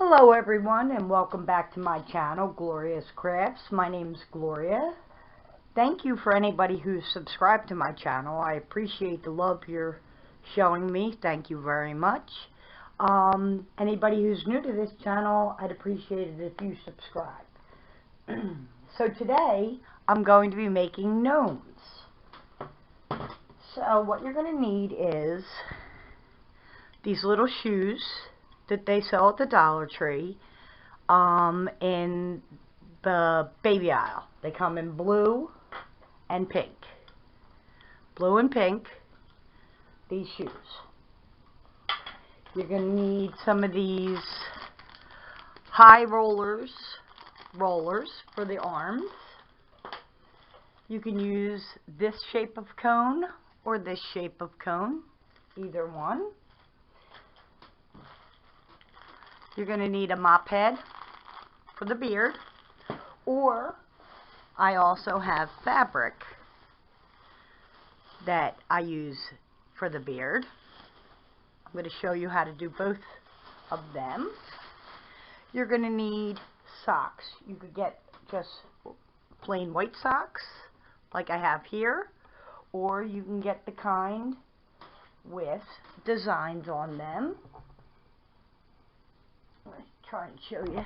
Hello everyone, and welcome back to my channel, Gloria's Crafts. My name's Gloria. Thank you for anybody who's subscribed to my channel. I appreciate the love you're showing me. Thank you very much. Anybody who's new to this channel, I'd appreciate it if you subscribe. So today, I'm going to be making gnomes. So what you're going to need is these little shoes that they sell at the Dollar Tree in the baby aisle. They come in blue and pink. Blue and pink, these shoes. You're going to need some of these high rollers for the arms. You can use this shape of cone or this shape of cone, either one. You're going to need a mop head for the beard, or I also have fabric that I use for the beard. I'm going to show you how to do both of them. You're going to need socks. You could get just plain white socks like I have here, or you can get the kind with designs on them. Let me try and show you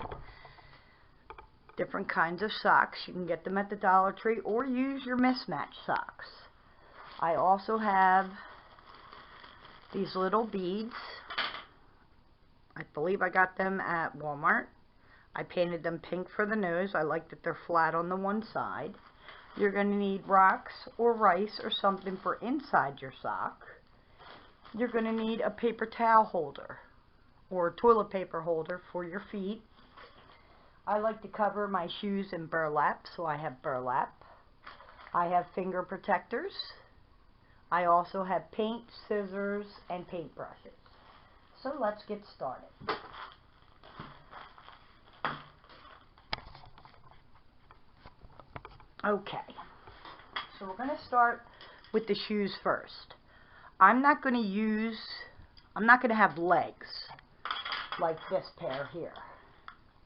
different kinds of socks. You can get them at the Dollar Tree or use your mismatched socks. I also have these little beads. I believe I got them at Walmart. I painted them pink for the nose. I like that they're flat on the one side. You're going to need rocks or rice or something for inside your sock. You're going to need a paper towel holder or toilet paper holder for your feet. I like to cover my shoes in burlap, so I have burlap. I have finger protectors. I also have paint, scissors, and paintbrushes. So let's get started. Okay, so we're going to start with the shoes first. I'm not going to have legs like this pair here.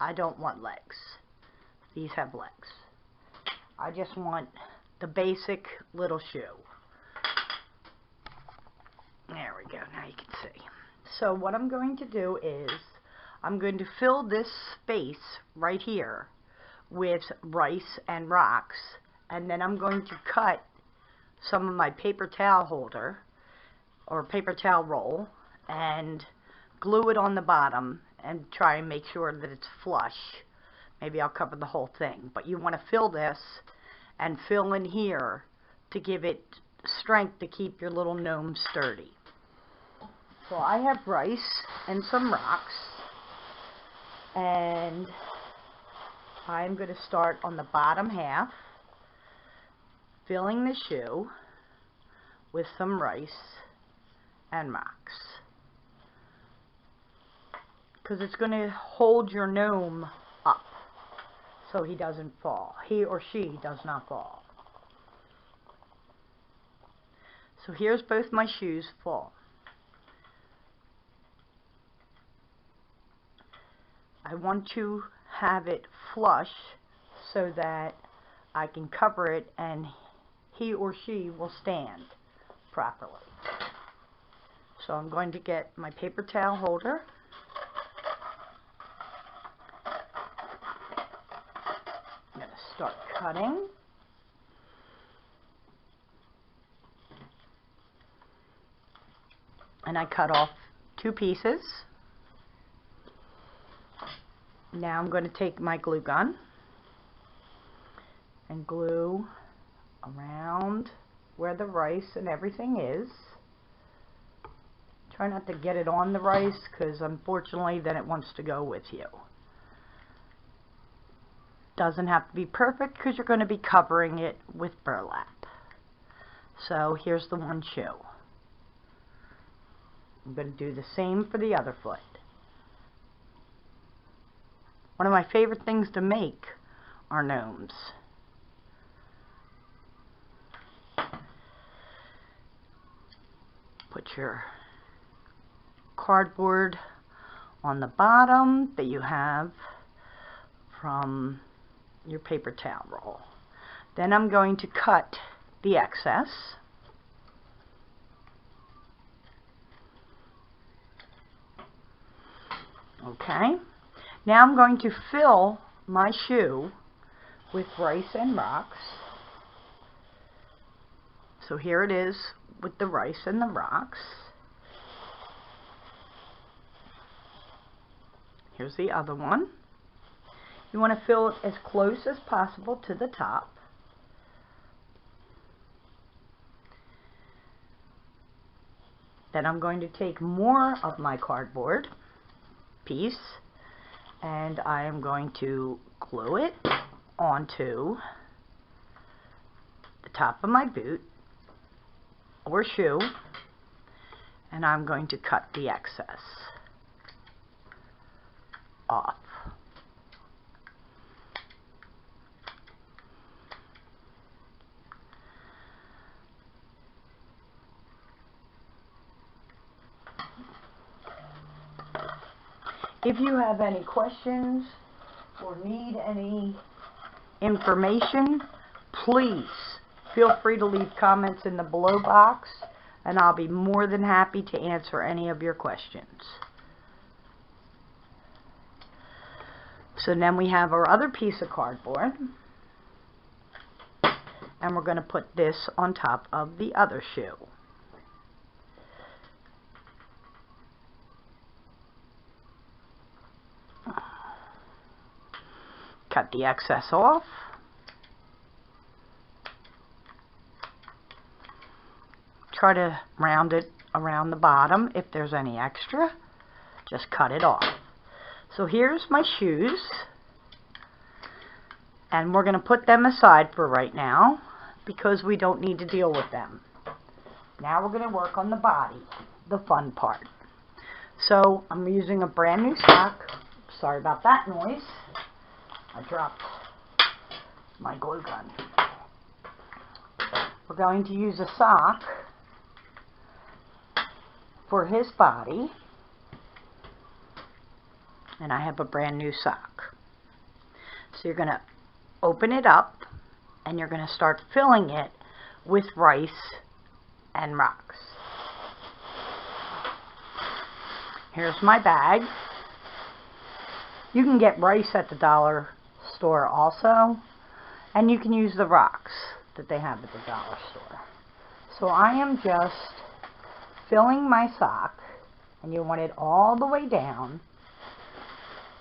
I don't want legs. These have legs. I just want the basic little shoe. There we go, now you can see. So what I'm going to do is I'm going to fill this space right here with rice and rocks, and then I'm going to cut some of my paper towel holder or paper towel roll and glue it on the bottom and try and make sure that it's flush. Maybe I'll cover the whole thing, but you want to fill this and fill in here to give it strength to keep your little gnome sturdy. So I have rice and some rocks, and I'm going to start on the bottom half, filling the shoe with some rice and rocks, because it's going to hold your gnome up so he doesn't fall. He or she does not fall. So here's both my shoes full. I want to have it flush so that I can cover it and he or she will stand properly. So I'm going to get my paper towel holder. I'm going to start cutting. And I cut off 2 pieces. Now I'm going to take my glue gun and glue around where the rice and everything is. Try not to get it on the rice, because unfortunately then it wants to go with you. Doesn't have to be perfect because you're going to be covering it with burlap. So here's the one shoe. I'm going to do the same for the other foot. One of my favorite things to make are gnomes. Put your cardboard on the bottom that you have from your paper towel roll. Then I'm going to cut the excess. Okay, now I'm going to fill my shoe with rice and rocks. So here it is with the rice and the rocks. Here's the other one. You want to fill it as close as possible to the top. Then I'm going to take more of my cardboard piece and I am going to glue it onto the top of my boot or shoe, and I'm going to cut the excess off. If you have any questions or need any information, please feel free to leave comments in the below box and I'll be more than happy to answer any of your questions. So then we have our other piece of cardboard and we're going to put this on top of the other shoe. Cut the excess off. Try to round it around the bottom. If there's any extra, just cut it off. So here's my shoes. And we're going to put them aside for right now because we don't need to deal with them. Now we're going to work on the body, the fun part. So I'm using a brand new sock. Sorry about that noise. I dropped my glue gun. We're going to use a sock for his body. And I have a brand new sock. So you're going to open it up and you're going to start filling it with rice and rocks. Here's my bag. You can get rice at the dollar store also, and you can use the rocks that they have at the dollar store. So I am just filling my sock, and you want it all the way down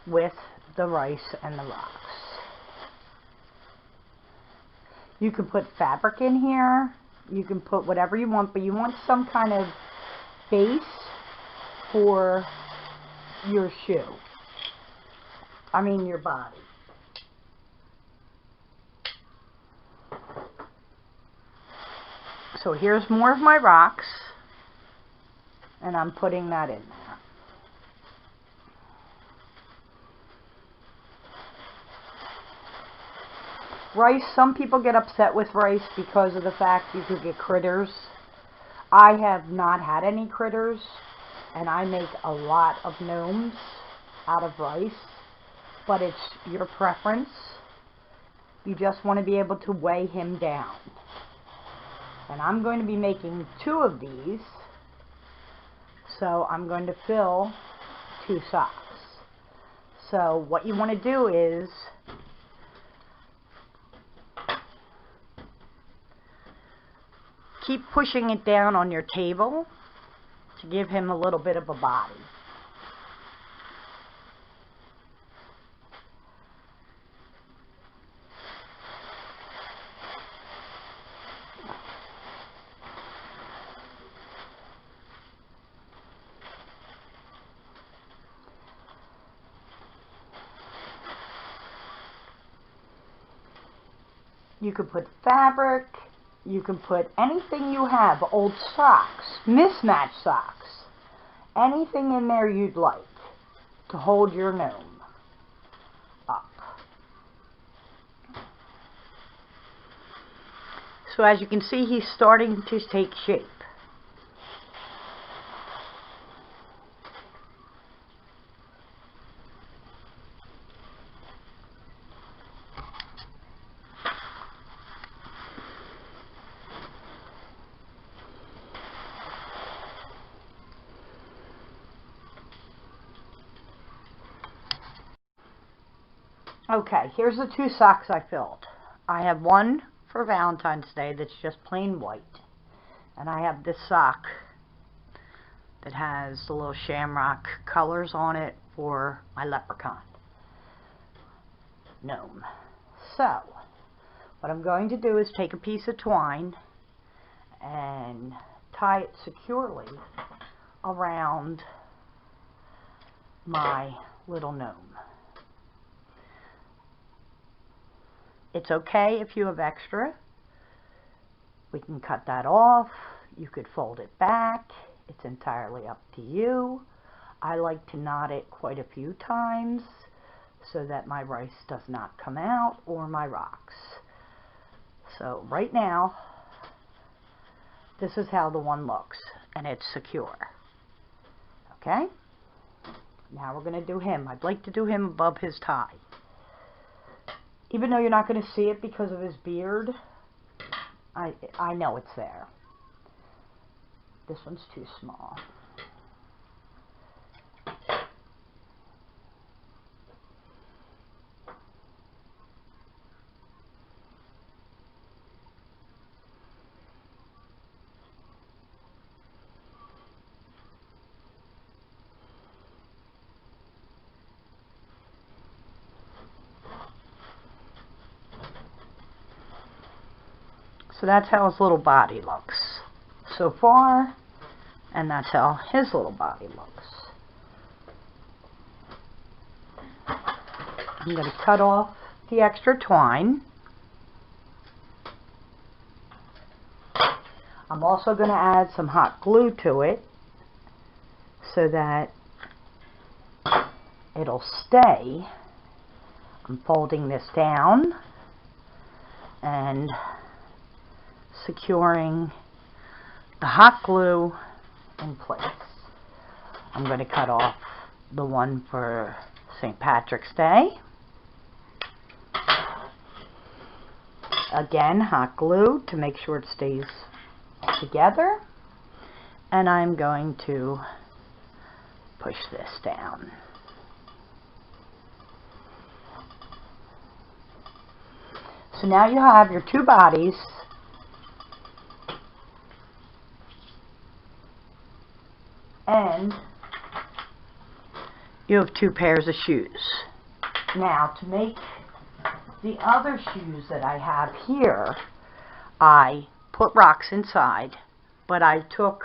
with the rice and the rocks. You can put fabric in here, you can put whatever you want, but you want some kind of base for your shoe. I mean your body. So here's more of my rocks, and I'm putting that in there. Rice, some people get upset with rice because of the fact you could get critters. I have not had any critters, and I make a lot of gnomes out of rice, but it's your preference. You just want to be able to weigh him down. And I'm going to be making 2 of these, so I'm going to fill 2 socks. So what you want to do is keep pushing it down on your table to give him a little bit of a body. You can put fabric, you can put anything you have, old socks, mismatched socks, anything in there you'd like to hold your gnome up. So as you can see, he's starting to take shape. Okay, here's the 2 socks I filled. I have one for Valentine's Day that's just plain white. And I have this sock that has the little shamrock colors on it for my leprechaun gnome. So, what I'm going to do is take a piece of twine and tie it securely around my little gnome. It's okay if you have extra. We can cut that off. You could fold it back. It's entirely up to you. I like to knot it quite a few times so that my rice does not come out or my rocks. So right now, this is how the one looks, and it's secure. Okay? Now we're going to do him. I'd like to do him above his tie. Even though you're not going to see it because of his beard, I know it's there. This one's too small. So that's how his little body looks so far, and that's how his little body looks. I'm going to cut off the extra twine. I'm also going to add some hot glue to it so that it'll stay. I'm folding this down and securing the hot glue in place. I'm going to cut off the one for St. Patrick's Day. Again, hot glue to make sure it stays together. And I'm going to push this down. So now you have your 2 bodies and you have 2 pairs of shoes. Now to make the other shoes that I have here, I put rocks inside, but I took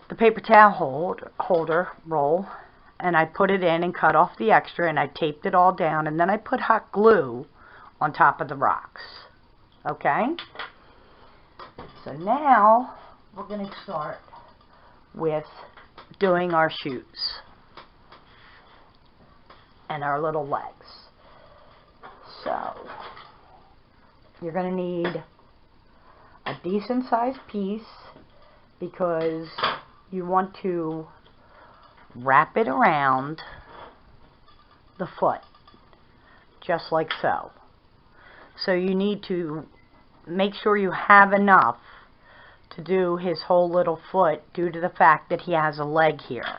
the paper towel holder roll and I put it in and cut off the extra, and I taped it all down, and then I put hot glue on top of the rocks. Okay? So now we're going to start with doing our shoes and our little legs. So you're going to need a decent sized piece because you want to wrap it around the foot just like so. So you need to make sure you have enough to do his whole little foot due to the fact that he has a leg here.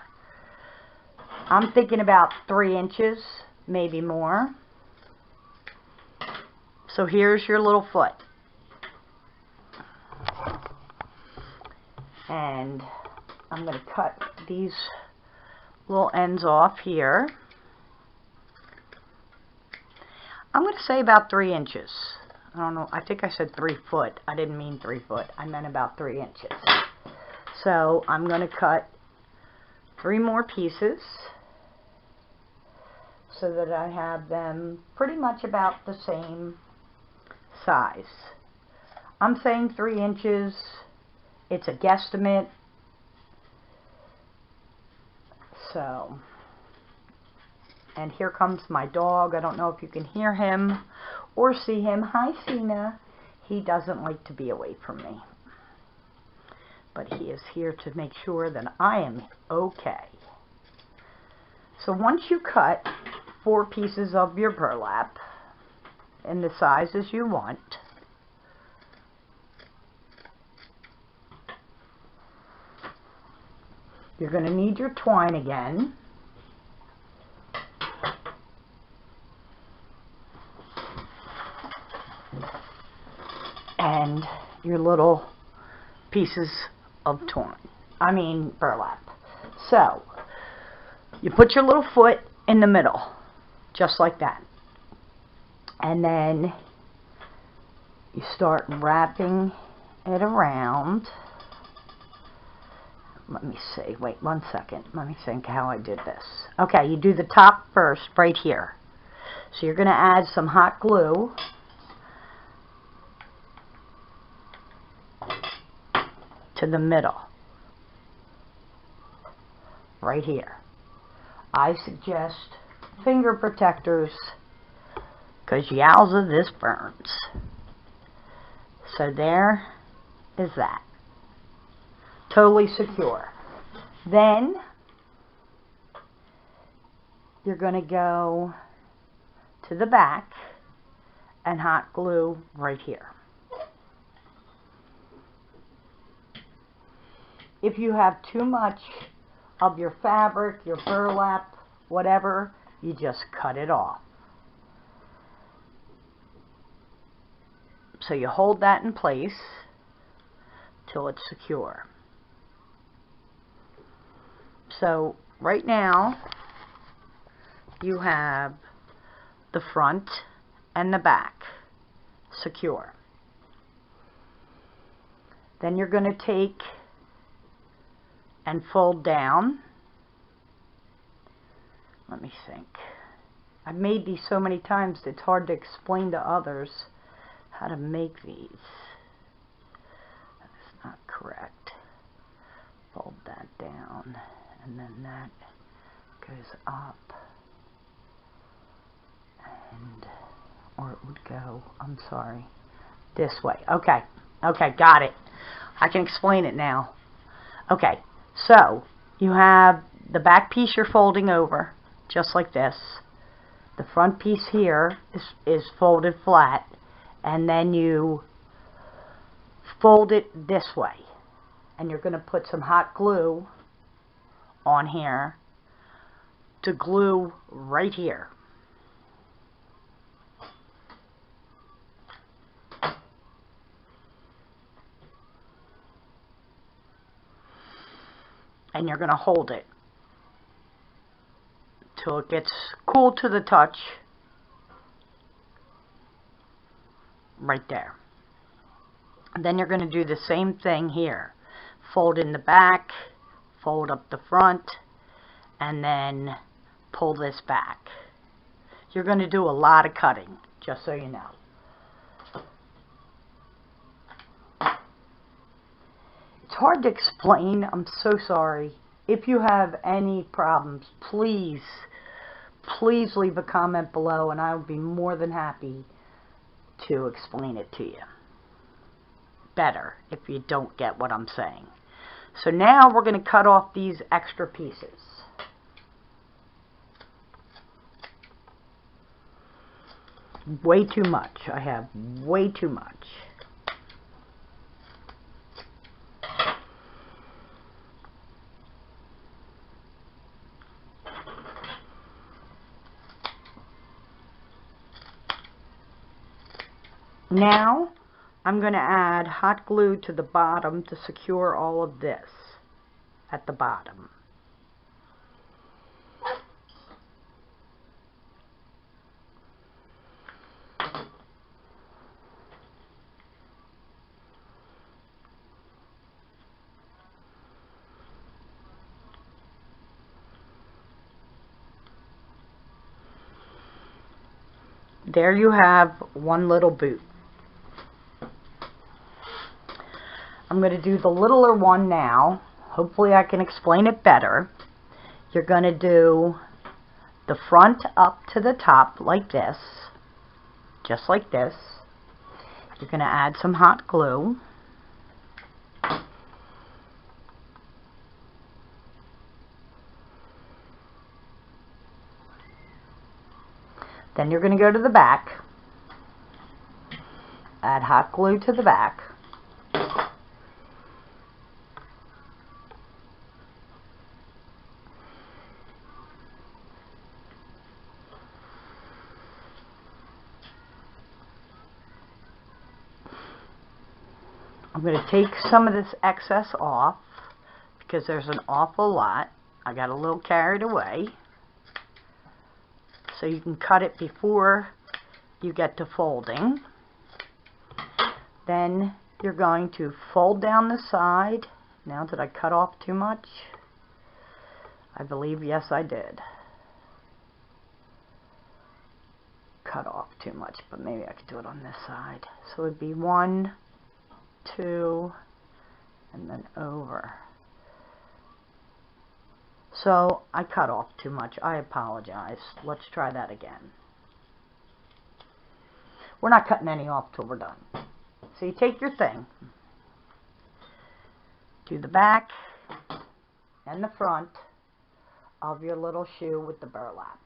I'm thinking about 3 inches, maybe more. So here's your little foot. And I'm going to cut these little ends off here. I'm going to say about 3 inches. I don't know, I think I said 3 foot. I didn't mean 3 foot. I meant about 3 inches. So I'm going to cut 3 more pieces so that I have them pretty much about the same size. I'm saying 3 inches. It's a guesstimate. So, and here comes my dog. I don't know if you can hear him or see him. Hi, Cena. He doesn't like to be away from me, but he is here to make sure that I am okay. So once you cut 4 pieces of your burlap in the sizes you want, you're going to need your twine again. your little pieces of burlap. So, you put your little foot in the middle, just like that. And then you start wrapping it around. Let me see. Wait 1 second. Let me think how I did this. Okay, you do the top first right here. So you're going to add some hot glue to the middle. Right here. I suggest finger protectors because yowza, this burns. So there is that. Totally secure. Then you're going to go to the back and hot glue right here. If you have too much of your fabric, your burlap, whatever, you just cut it off. So you hold that in place till it's secure. So right now you have the front and the back secure. Then you're going to take and fold down. Let me think. I've made these so many times it's hard to explain to others how to make these. That's not correct. Fold that down, and then that goes up, and or it would go, I'm sorry, this way. Okay, got it. I can explain it now. Okay, so you have the back piece you're folding over, just like this. The front piece here is folded flat, and then you fold it this way. And you're going to put some hot glue on here to glue right here. And you're going to hold it till it gets cool to the touch right there. And then you're going to do the same thing here. Fold in the back, fold up the front, and then pull this back. You're going to do a lot of cutting, just so you know. It's hard to explain. I'm so sorry. If you have any problems, please leave a comment below, and I will be more than happy to explain it to you better if you don't get what I'm saying. So now we're going to cut off these extra pieces. Way too much. I have way too much. Now I'm going to add hot glue to the bottom to secure all of this at the bottom. There you have one little boot. I'm going to do the littler one now. Hopefully I can explain it better. You're going to do the front up to the top like this, just like this. You're going to add some hot glue. Then you're going to go to the back, add hot glue to the back. I'm going to take some of this excess off because there's an awful lot. I got a little carried away. So you can cut it before you get to folding. Then you're going to fold down the side. Now, did I cut off too much? I believe, yes, I did. Cut off too much, but maybe I could do it on this side. So it would be 1, 2, and then over. So I cut off too much. I apologize. Let's try that again. We're not cutting any off till we're done. So you take your thing, do the back and the front of your little shoe with the burlap.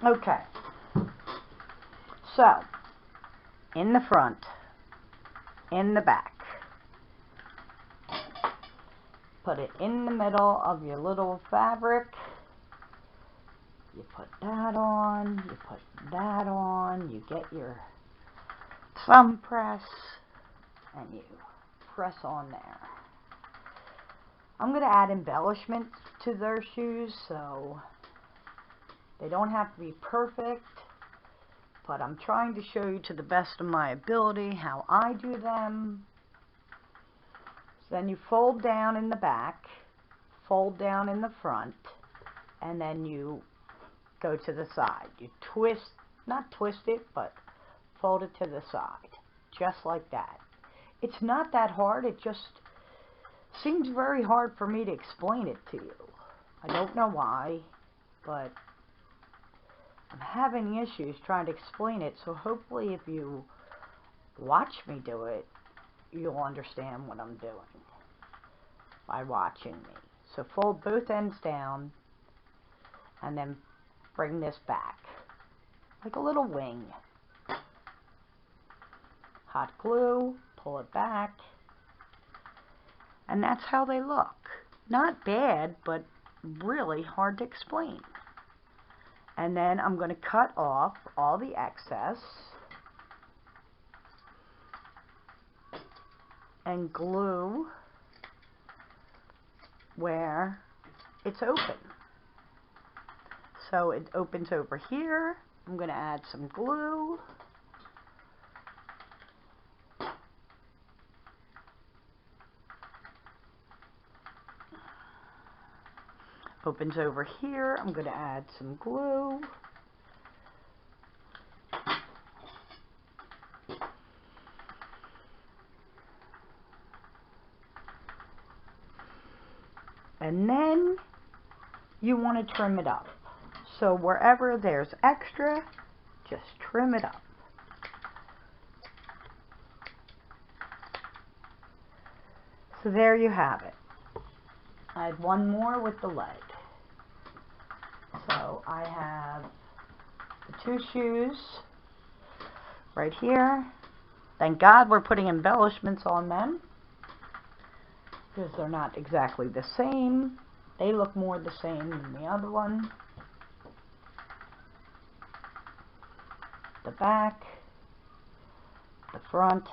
Okay, so in the front, in the back, put it in the middle of your little fabric. You put that on, you put that on, you get your thumb press, and you press on there. I'm going to add embellishments to their shoes, so they don't have to be perfect, but I'm trying to show you to the best of my ability how I do them. So then you fold down in the back, fold down in the front, and then you go to the side. You twist, not twist it, but fold it to the side, just like that. It's not that hard, it just seems very hard for me to explain it to you. I don't know why, but I'm having issues trying to explain it, so hopefully if you watch me do it, you'll understand what I'm doing by watching me. So fold both ends down and then bring this back like a little wing. Hot glue, pull it back, and that's how they look. Not bad, but really hard to explain. And then I'm going to cut off all the excess and glue where it's open. So it opens over here. I'm going to add some glue. Opens over here. I'm going to add some glue. And then you want to trim it up. So wherever there's extra, just trim it up. So there you have it. I had one more with the leg. So I have the two shoes right here. Thank God we're putting embellishments on them, because they're not exactly the same. They look more the same than the other one. The back, the front,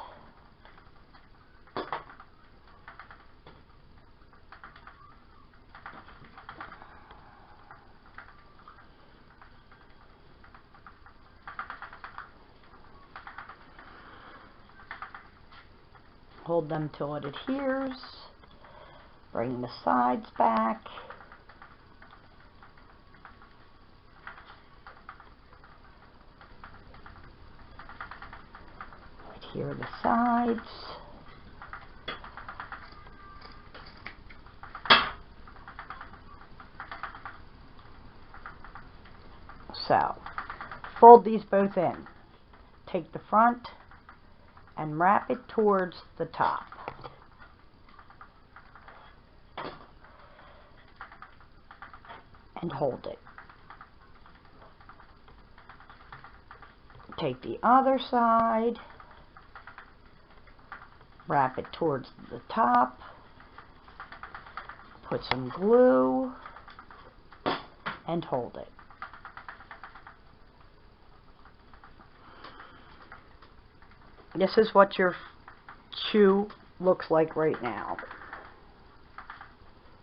hold them till it adheres, bring the sides back, adhere the sides, so fold these both in, take the front and wrap it towards the top. And hold it. Take the other side, wrap it towards the top, put some glue, and hold it. This is what your shoe looks like right now.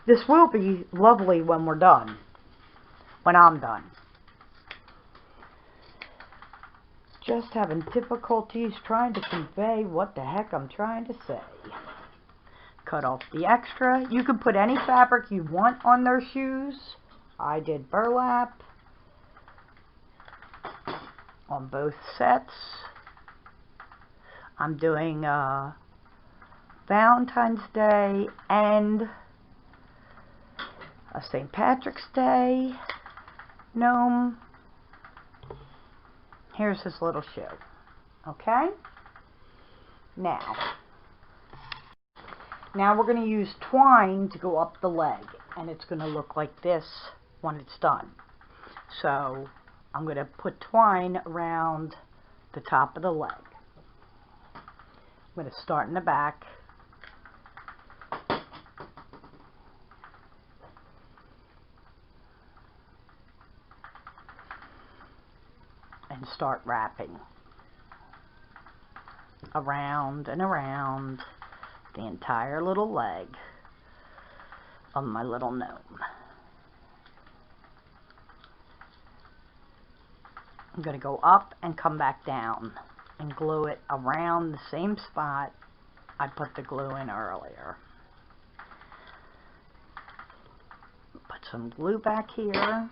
This will be lovely when we're done. When I'm done. Just having difficulties trying to convey what the heck I'm trying to say. Cut off the extra. You can put any fabric you want on their shoes. I did burlap on both sets. I'm doing Valentine's Day and a St. Patrick's Day gnome. Here's his little shoe. Okay? Now we're going to use twine to go up the leg, and it's going to look like this when it's done. So I'm going to put twine around the top of the leg. I'm going to start in the back. And start wrapping around and around the entire little leg of my little gnome. I'm going to go up and come back down and glue it around the same spot I put the glue in earlier. Put some glue back here.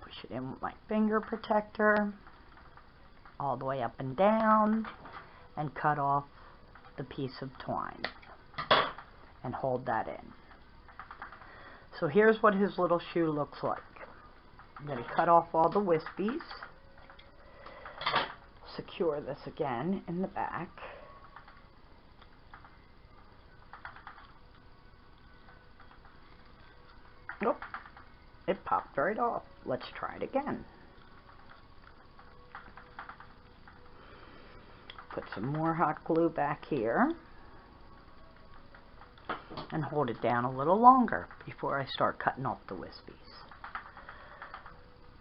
Push it in with my finger protector all the way up and down and cut off the piece of twine and hold that in. So here's what his little shoe looks like. I'm going to cut off all the wispies, secure this again in the back, oh, it popped right off. Let's try it again. Put some more hot glue back here and hold it down a little longer before I start cutting off the wispies.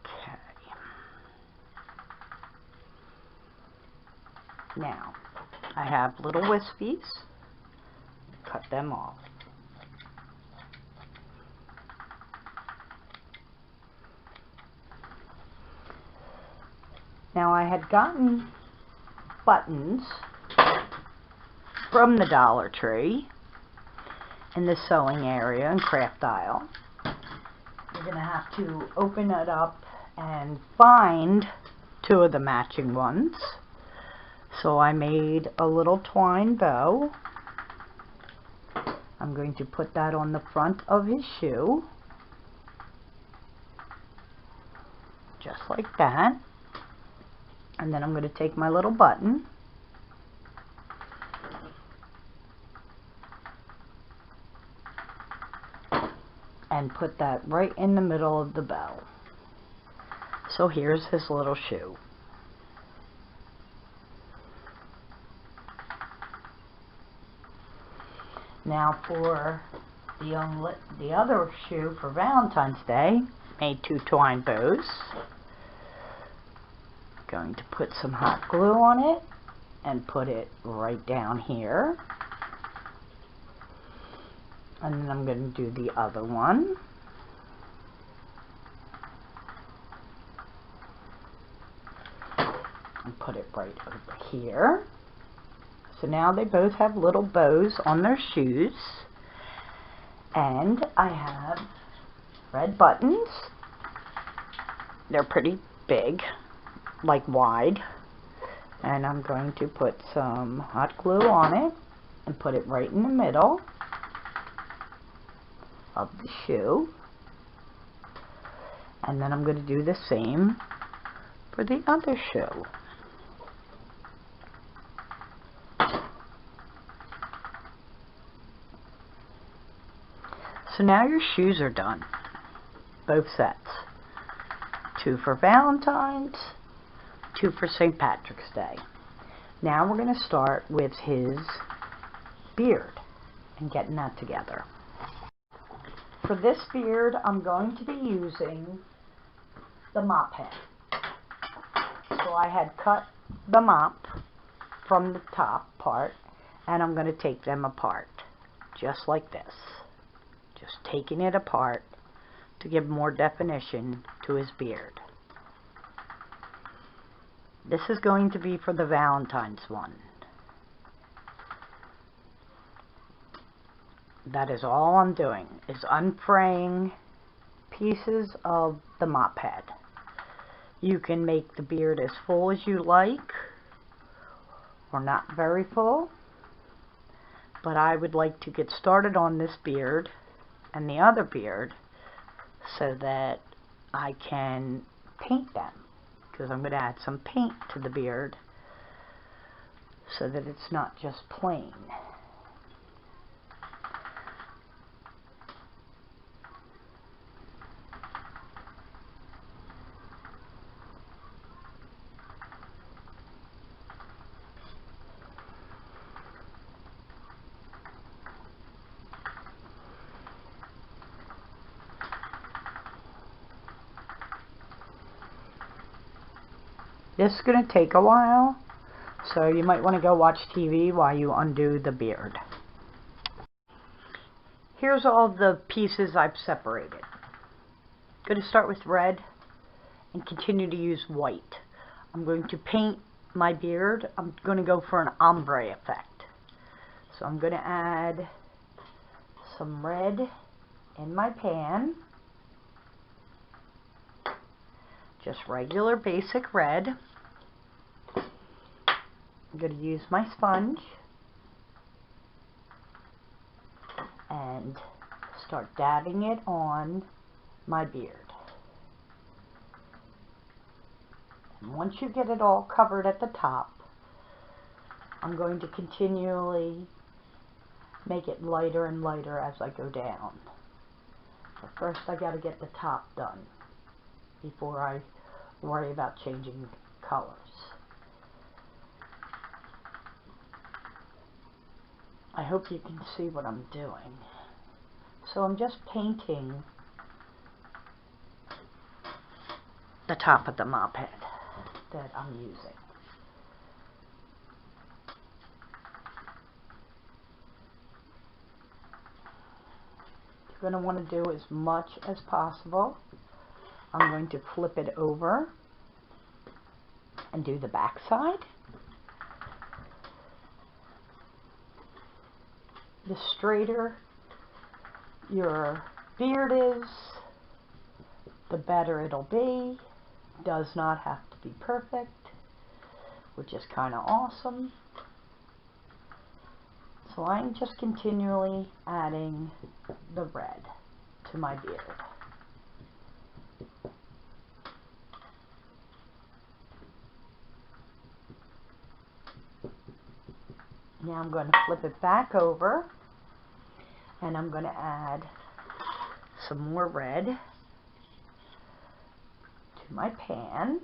Okay. Now, I have little wispies. Cut them off. Now, I had gotten buttons from the Dollar Tree in the sewing area and craft aisle. You're going to have to open it up and find two of the matching ones. So I made a little twine bow. I'm going to put that on the front of his shoe, just like that. And then I'm going to take my little button and put that right in the middle of the bow. So here's his little shoe. Now for the other shoe for Valentine's Day, made two twine bows. Going to put some hot glue on it and put it right down here. And then I'm going to do the other one. And put it right over here. So now they both have little bows on their shoes. And I have red buttons. They're pretty big, like wide. And I'm going to put some hot glue on it and put it right in the middle of the shoe. And then I'm going to do the same for the other shoe. So now your shoes are done. Both sets. Two for Valentine's, two for St. Patrick's Day. Now we're going to start with his beard and getting that together. For this beard, I'm going to be using the mop head. So I had cut the mop from the top part, and I'm going to take them apart, just like this. Just taking it apart to give more definition to his beard. This is going to be for the Valentine's one. That is all I'm doing, is unfraying pieces of the mop head. You can make the beard as full as you like, or not very full, but I would like to get started on this beard and the other beard so that I can paint them, because I'm going to add some paint to the beard so that it's not just plain. This is going to take a while, so you might want to go watch TV while you undo the beard. Here's all the pieces I've separated. I'm going to start with red and continue to use white. I'm going to paint my beard. I'm going to go for an ombre effect. So I'm going to add some red in my pan. Just regular basic red. I'm going to use my sponge and start dabbing it on my beard. And once you get it all covered at the top, I'm going to continually make it lighter and lighter as I go down. But first I got to get the top done before I worry about changing colors. I hope you can see what I'm doing. So I'm just painting the top of the mop head that I'm using. You're going to want to do as much as possible. I'm going to flip it over and do the back side. The straighter your beard is, the better it'll be. Does not have to be perfect, which is kind of awesome. So I'm just continually adding the red to my beard. Now I'm going to flip it back over, and I'm going to add some more red to my pan,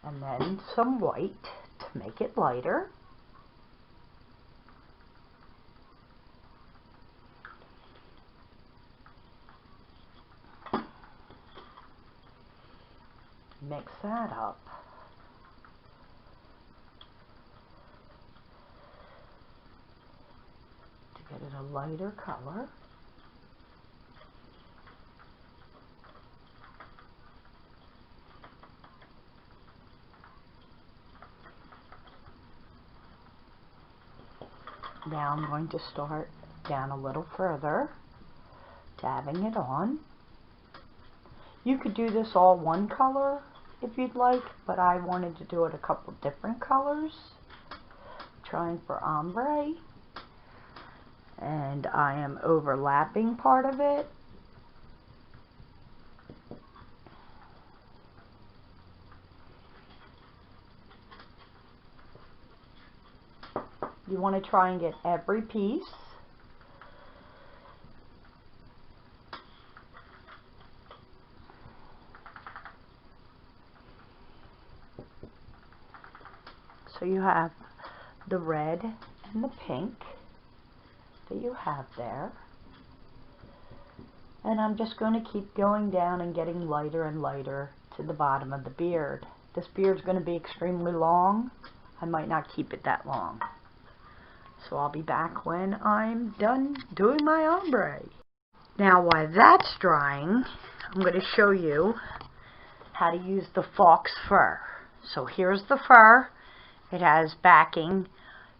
and then some white to make it lighter. Mix that up. Get it a lighter color. Now I'm going to start down a little further, dabbing it on. You could do this all one color if you'd like, but I wanted to do it a couple different colors, trying for ombre. And I am overlapping part of it. You want to try and get every piece. So you have the red and the pink that you have there. And I'm just going to keep going down and getting lighter and lighter to the bottom of the beard. this beard's going to be extremely long. I might not keep it that long. So I'll be back when I'm done doing my ombre. Now while that's drying, I'm going to show you how to use the fox fur. So here's the fur. It has backing.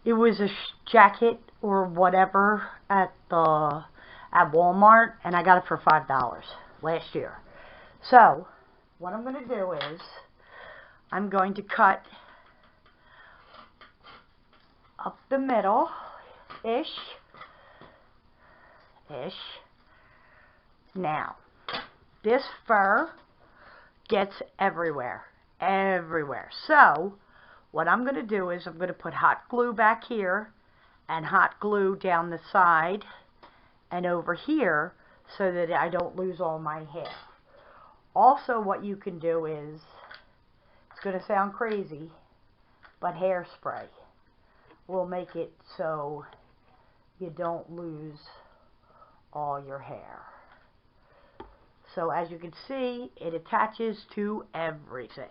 It was a jacket or whatever at Walmart, and I got it for $5 last year. So what I'm going to do is I'm going to cut up the middle ish. Now this fur gets everywhere. So what I'm going to do is I'm going to put hot glue back here and hot glue down the side and over here so that I don't lose all my hair. Also, what you can do is, it's going to sound crazy, but hairspray will make it so you don't lose all your hair. So as you can see, it attaches to everything,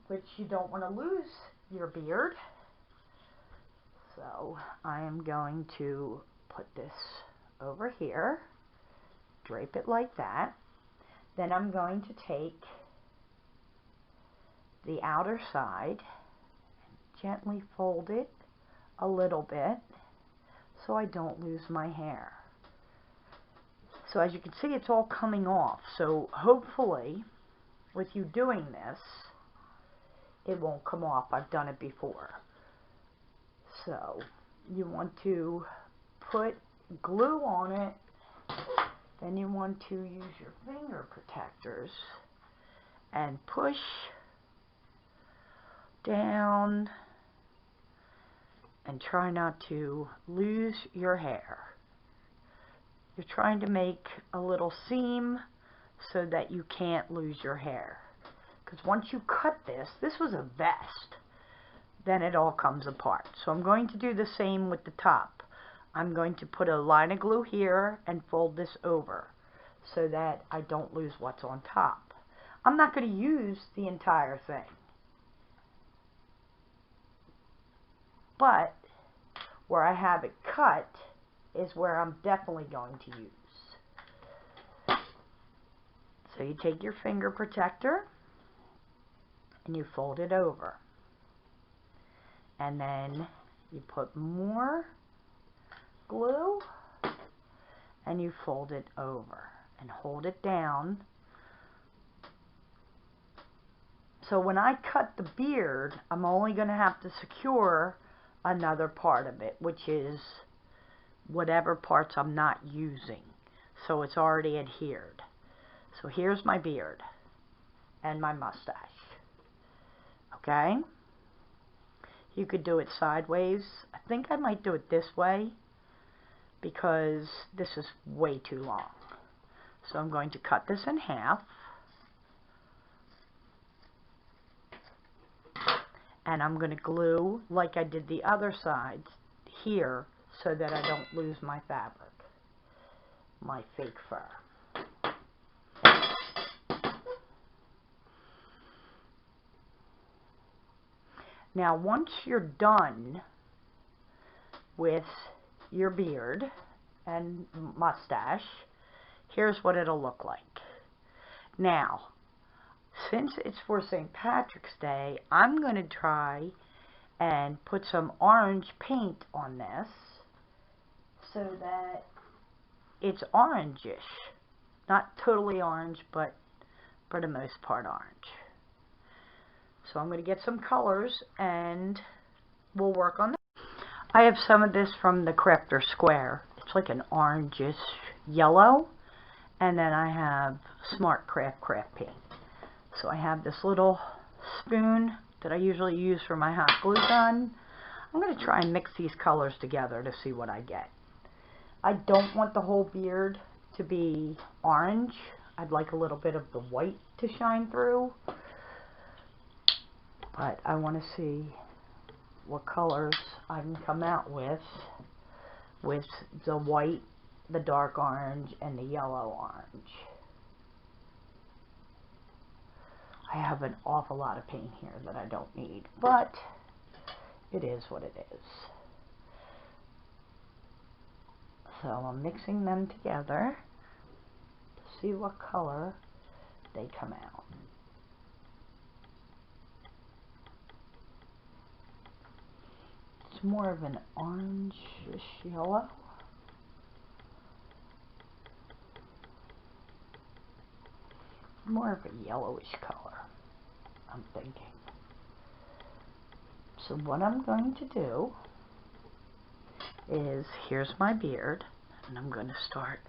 which you don't want to lose your beard. So I am going to put this over here, drape it like that. Then I'm going to take the outer side and gently fold it a little bit so I don't lose my hair. So as you can see, it's all coming off. So hopefully with you doing this, it won't come off. I've done it before. So you want to put glue on it, then you want to use your finger protectors and push down and try not to lose your hair. You're trying to make a little seam so that you can't lose your hair. Because once you cut this was a vest, then it all comes apart. So I'm going to do the same with the top. I'm going to put a line of glue here and fold this over so that I don't lose what's on top. I'm not going to use the entire thing, but where I have it cut is where I'm definitely going to use. So you take your finger protector and you fold it over. And then you put more glue and you fold it over and hold it down. So when I cut the beard, I'm only going to have to secure another part of it, which is whatever parts I'm not using. So it's already adhered. So here's my beard and my mustache. Okay? You could do it sideways. I think I might do it this way because this is way too long. So I'm going to cut this in half. And I'm going to glue like I did the other sides here so that I don't lose my fabric, my fake fur. Now once you're done with your beard and mustache, here's what it'll look like. Now, since it's for St. Patrick's Day, I'm going to try and put some orange paint on this so that it's orangish. Not totally orange, but for the most part orange. So I'm going to get some colors and we'll work on that. I have some of this from the Crafter Square. It's like an orangish yellow. And then I have Smart Craft paint. So I have this little spoon that I usually use for my hot glue gun. I'm going to try and mix these colors together to see what I get. I don't want the whole beard to be orange. I'd like a little bit of the white to shine through. But I want to see what colors I can come out with the white, the dark orange, and the yellow orange. I have an awful lot of paint here that I don't need, but it is what it is. So I'm mixing them together to see what color they come out. It's more of an orangish yellow. More of a yellowish color, I'm thinking. So what I'm going to do is, here's my beard, and I'm going to start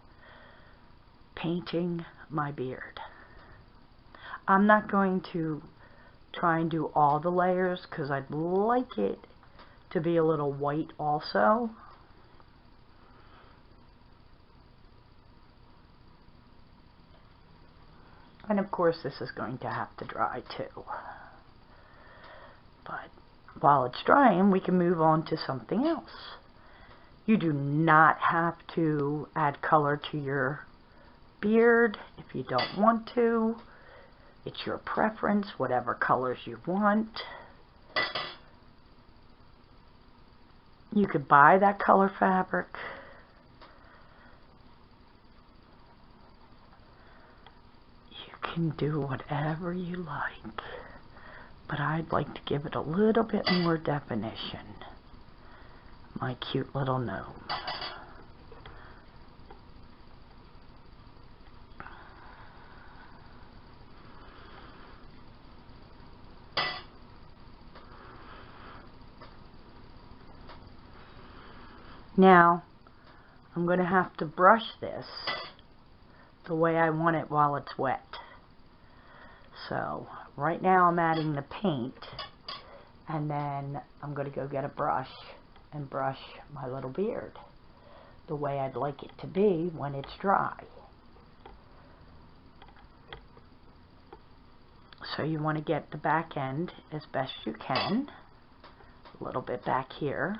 painting my beard. I'm not going to try and do all the layers because I'd like it to be a little white also. And of course this is going to have to dry too. But while it's drying, we can move on to something else. You do not have to add color to your beard if you don't want to. It's your preference, whatever colors you want. You could buy that color fabric. You can do whatever you like, but I'd like to give it a little bit more definition. My cute little gnome. Now, I'm going to have to brush this the way I want it while it's wet. So, right now I'm adding the paint, and then I'm going to go get a brush and brush my little beard the way I'd like it to be when it's dry. So you want to get the back end as best you can, a little bit back here.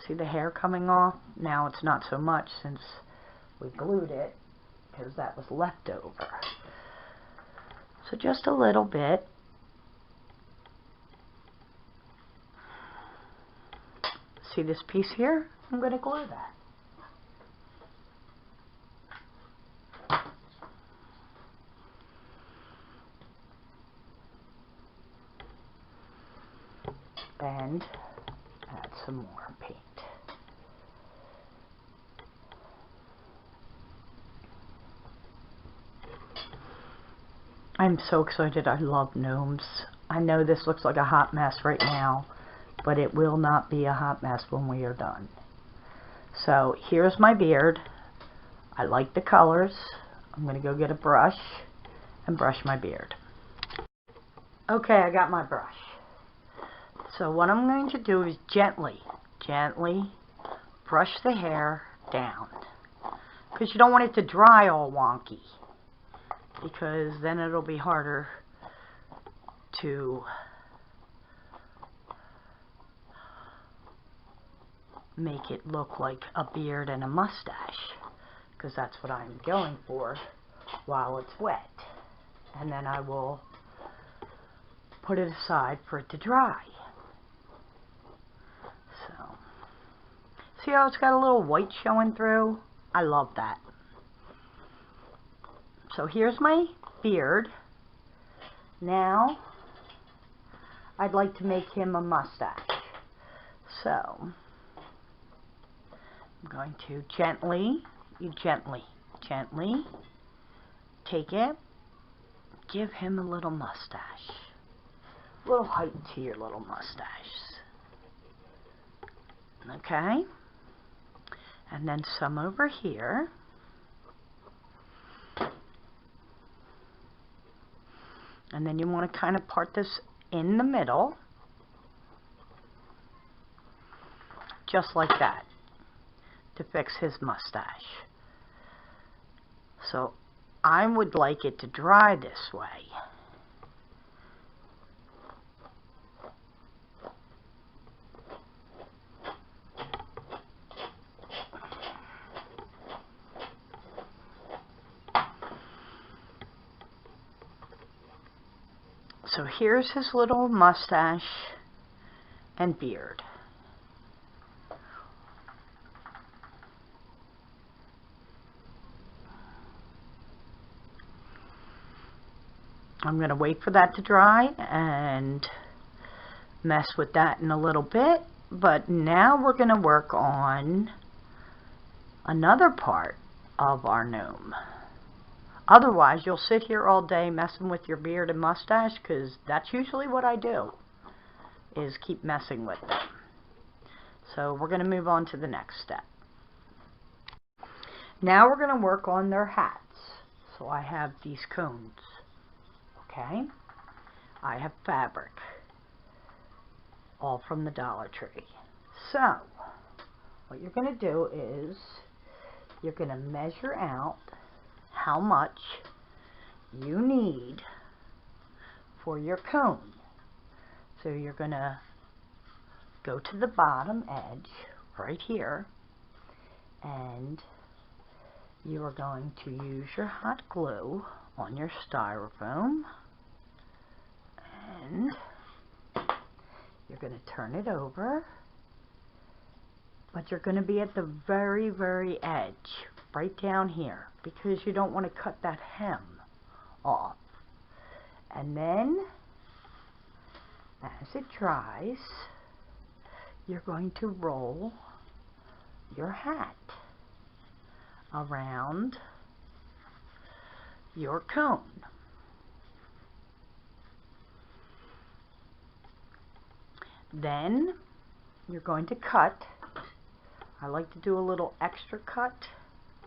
See the hair coming off? Now it's not so much since we glued it, because that was left over. So just a little bit. See this piece here? I'm going to glue that. And add some more paint. I'm so excited. I love gnomes. I know this looks like a hot mess right now, but it will not be a hot mess when we are done. So here's my beard. I like the colors. I'm going to go get a brush and brush my beard. Okay, I got my brush. So what I'm going to do is gently brush the hair down, because you don't want it to dry all wonky, because then it'll be harder to make it look like a beard and a mustache, because that's what I'm going for while it's wet. And then I will put it aside for it to dry. So, see how it's got a little white showing through? I love that. So here's my beard. Now, I'd like to make him a mustache. So, I'm going to gently take it, give him a little mustache. A little height to your little mustache. Okay? And then some over here. And then you want to kind of part this in the middle. Just like that. To fix his mustache. So I would like it to dry this way. So here's his little mustache and beard. I'm going to wait for that to dry and mess with that in a little bit. But now we're going to work on another part of our gnome. Otherwise, you'll sit here all day messing with your beard and mustache, because that's usually what I do, is keep messing with them. So we're going to move on to the next step. Now we're going to work on their hats. So I have these cones. Okay, I have fabric, all from the Dollar Tree. So, what you're going to do is, you're going to measure out how much you need for your cone. So you're going to go to the bottom edge, right here, and you are going to use your hot glue on your styrofoam, and you're going to turn it over, but you're going to be at the very, very edge, right down here, because you don't want to cut that hem off. And then, as it dries, you're going to roll your hat around your cone. Then you're going to cut. I like to do a little extra cut,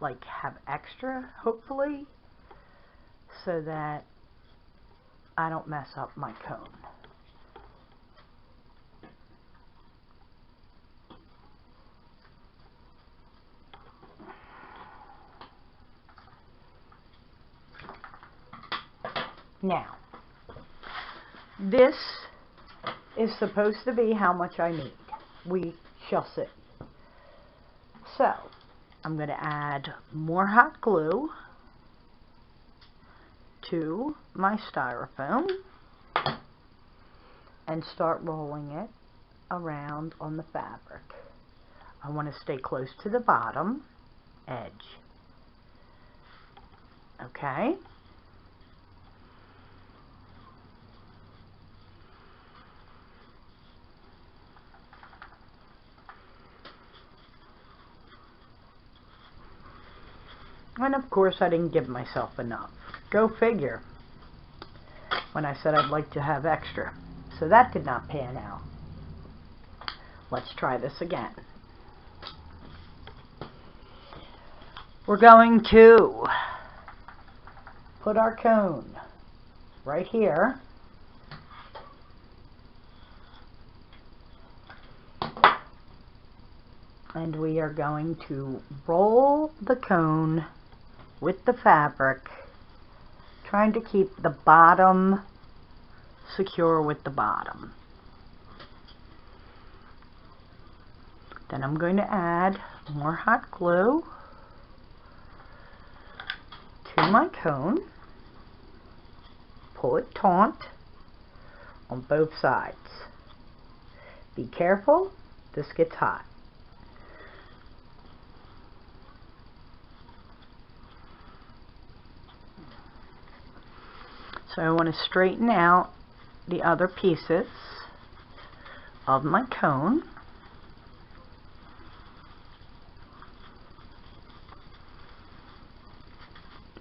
like have extra, hopefully, so that I don't mess up my cone. Now, this is supposed to be how much I need. We shall see. So, I'm going to add more hot glue to my styrofoam and start rolling it around on the fabric. I want to stay close to the bottom edge. Okay? And of course I didn't give myself enough. Go figure. When I said I'd like to have extra. So that did not pan out. Let's try this again. We're going to put our cone right here. And we are going to roll the cone with the fabric, trying to keep the bottom secure with the bottom. Then I'm going to add more hot glue to my cone. Pull it taut on both sides. Be careful, this gets hot. So I want to straighten out the other pieces of my cone.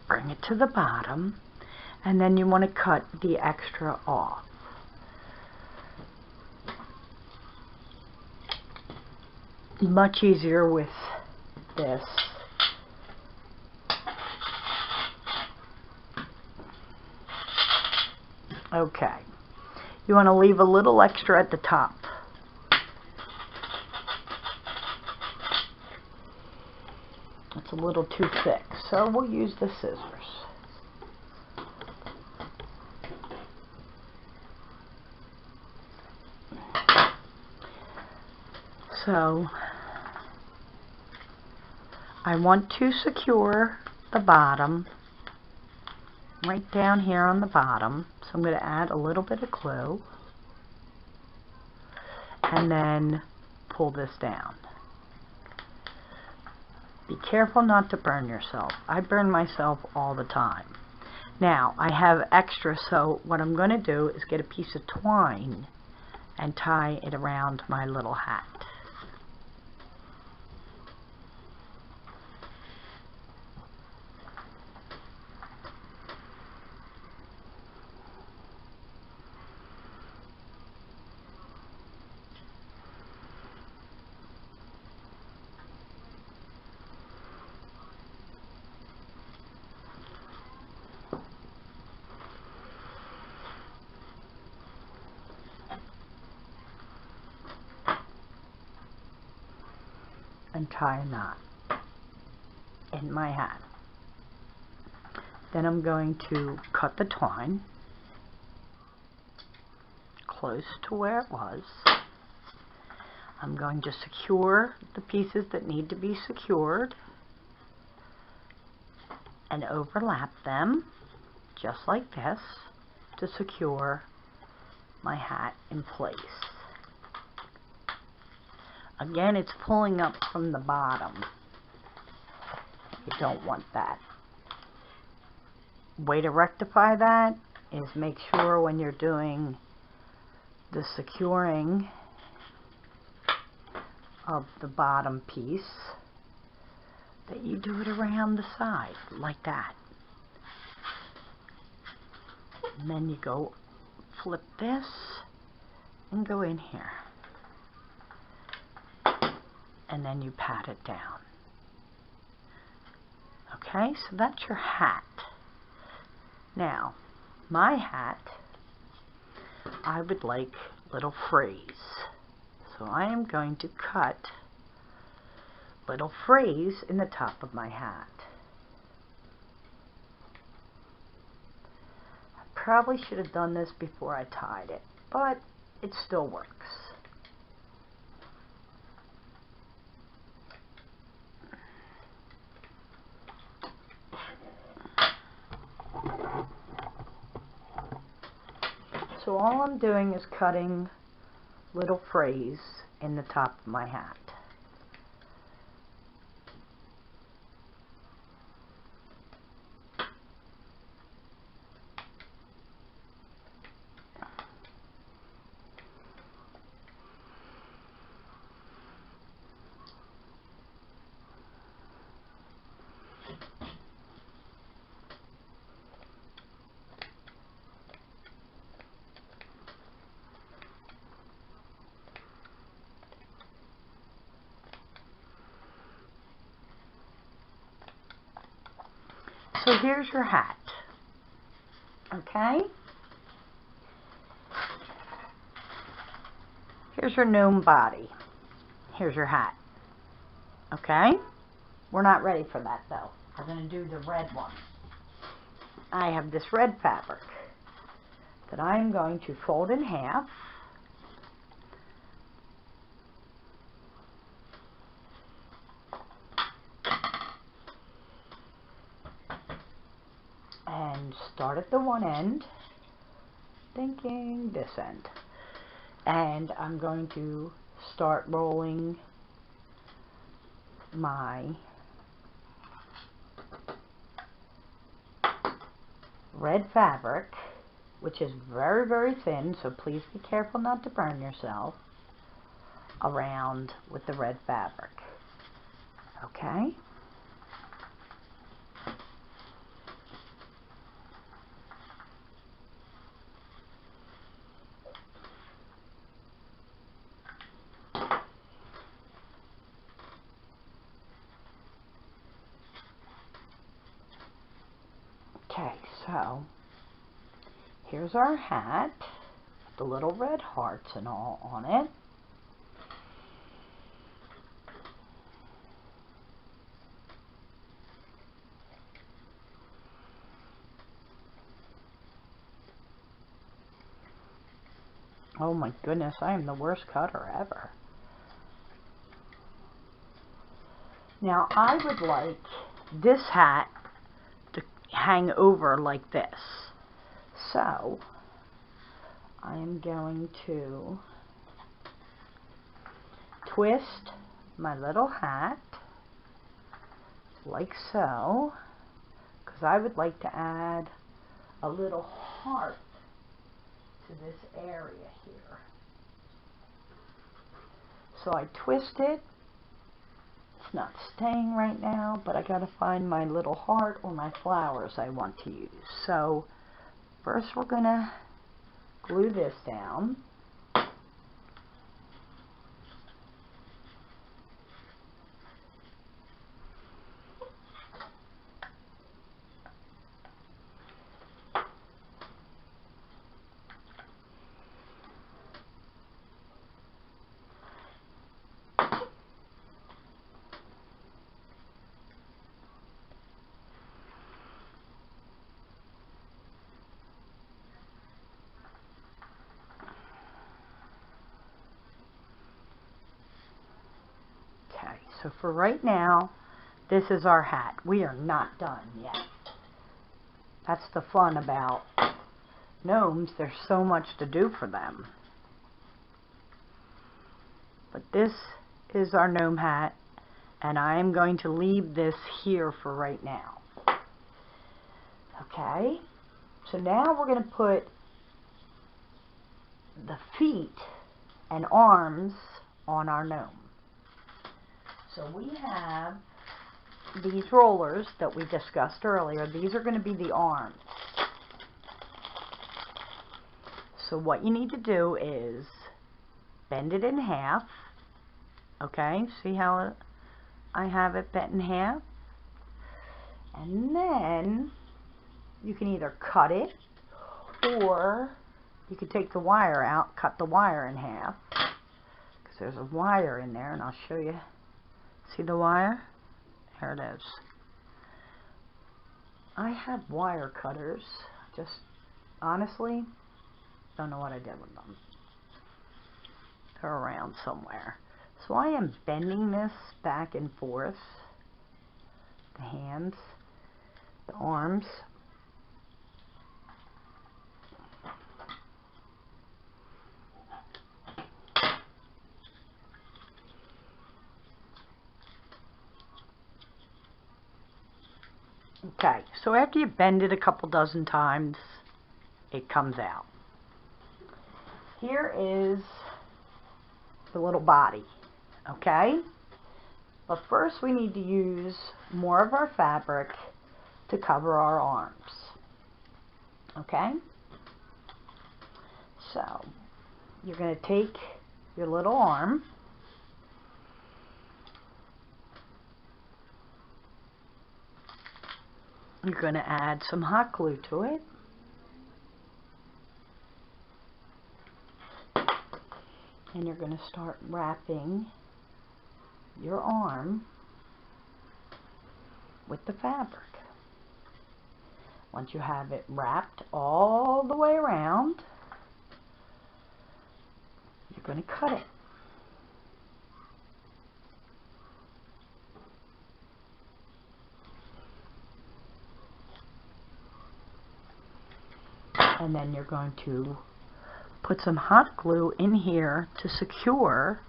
Bring it to the bottom, and then you want to cut the extra off. Much easier with this. Okay, you want to leave a little extra at the top. It's a little too thick, so we'll use the scissors. So, I want to secure the bottom right down here on the bottom. So I'm going to add a little bit of glue and then pull this down. Be careful not to burn yourself. I burn myself all the time. Now, I have extra, so what I'm going to do is get a piece of twine and tie it around my little hat. And tie a knot in my hat. Then I'm going to cut the twine close to where it was. I'm going to secure the pieces that need to be secured and overlap them just like this to secure my hat in place. Again, it's pulling up from the bottom. You don't want that. Way to rectify that is make sure when you're doing the securing of the bottom piece that you do it around the side like that. And then you go flip this and go in here. And then you pat it down. Okay, so that's your hat. Now, my hat, I would like little frills. So I am going to cut little frills in the top of my hat. I probably should have done this before I tied it, but it still works. So all I'm doing is cutting little frills in the top of my hat. So here's your hat, okay? Here's your gnome body. Here's your hat, okay? We're not ready for that though. We're going to do the red one. I have this red fabric that I'm going to fold in half. And start at the one end, thinking this end. And I'm going to start rolling my red fabric, which is very, very thin, so please be careful not to burn yourself, around with the red fabric. Okay? Okay, so here's our hat, the little red hearts and all on it. Oh my goodness, I am the worst cutter ever. Now I would like this hat to hang over like this. So I am going to twist my little hat like so, because I would like to add a little heart to this area here. So I twist it. It's not staying right now, but I gotta find my little heart or my flowers I want to use. So first we're gonna glue this down. Okay, so for right now, this is our hat. We are not done yet. That's the fun about gnomes. There's so much to do for them. But this is our gnome hat, and I am going to leave this here for right now. Okay, so now we're going to put the feet and arms on our gnome. So we have these rollers that we discussed earlier. These are going to be the arms. So what you need to do is bend it in half. Okay, see how I have it bent in half? And then you can either cut it, or you can take the wire out, cut the wire in half, because there's a wire in there, and I'll show you. See the wire? There it is. I have wire cutters, just honestly don't know what I did with them. They're around somewhere. So I am bending this back and forth, the hands, the arms. Okay, so after you bend it a couple dozen times, it comes out. Here is the little body, okay? But first we need to use more of our fabric to cover our arms, okay? So you're going to take your little arm, you're going to add some hot glue to it, and you're going to start wrapping your arm with the fabric. Once you have it wrapped all the way around, you're going to cut it. And then you're going to put some hot glue in here to secure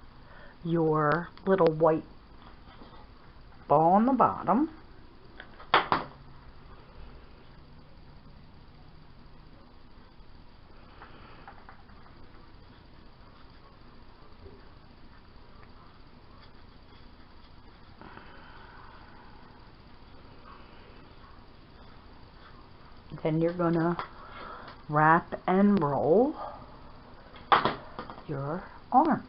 your little white ball on the bottom. Then you're going to wrap and roll your arm.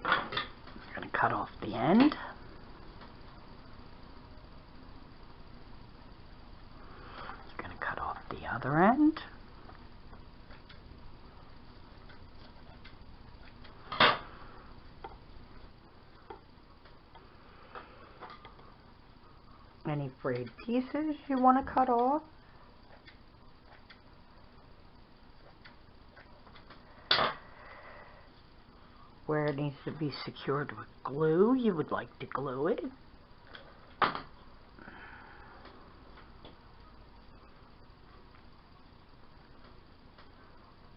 You're going to cut off the end. You're going to cut off the other end. Any frayed pieces you want to cut off. where it needs to be secured with glue, you would like to glue it.